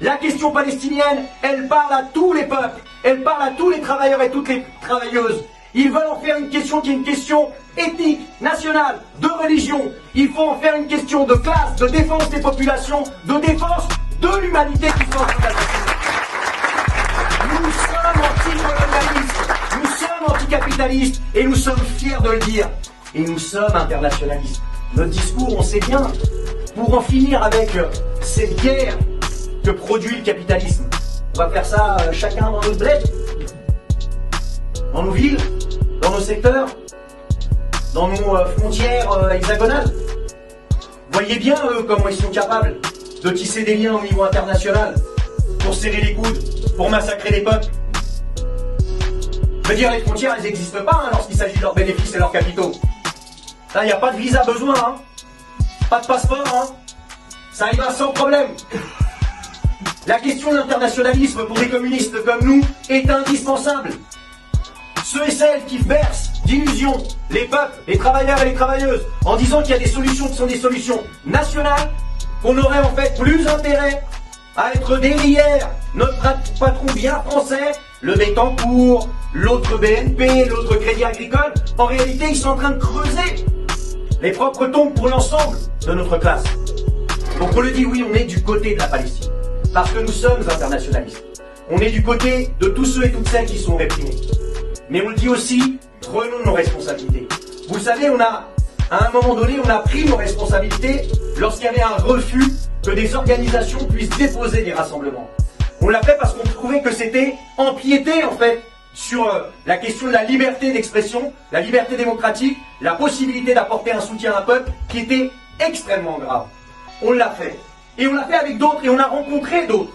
La question palestinienne, elle parle à tous les peuples, elle parle à tous les travailleurs et toutes les travailleuses. Ils veulent en faire une question qui est une question éthique, nationale, de religion. Il faut en faire une question de classe, de défense des populations, de défense de l'humanité qui sont en train d'assassiner. Nous sommes anticolonialistes, nous sommes anticapitalistes et nous sommes fiers de le dire. Et nous sommes internationalistes. Notre discours, on sait bien, pour en finir avec cette guerre que produit le capitalisme. On va faire ça chacun dans notre bled, dans nos villes, dans nos secteurs, dans nos frontières hexagonales. Voyez bien eux comment ils sont capables de tisser des liens au niveau international pour serrer les coudes, pour massacrer les peuples. Je veux dire, les frontières, elles n'existent pas lorsqu'il s'agit de leurs bénéfices et leurs capitaux. Là, il n'y a pas de visa besoin, hein. Pas de passeport, hein. Ça y va sans problème. La question de l'internationalisme pour des communistes comme nous est indispensable. Ceux et celles qui bercent d'illusions les peuples, les travailleurs et les travailleuses en disant qu'il y a des solutions qui sont des solutions nationales, qu'on aurait en fait plus intérêt à être derrière notre patron bien français, le Bettencourt, l'autre BNP, l'autre Crédit Agricole. En réalité, ils sont en train de creuser les propres tombes pour l'ensemble de notre classe. Donc on le dit, oui, on est du côté de la Palestine, parce que nous sommes internationalistes. On est du côté de tous ceux et toutes celles qui sont réprimés. Mais on le dit aussi, prenons nos responsabilités. Vous le savez, à un moment donné, on a pris nos responsabilités lorsqu'il y avait un refus que des organisations puissent déposer des rassemblements. On l'a fait parce qu'on trouvait que c'était empiéter, en fait, sur la question de la liberté d'expression, la liberté démocratique, la possibilité d'apporter un soutien à un peuple qui était extrêmement grave. On l'a fait. Et on l'a fait avec d'autres et on a rencontré d'autres.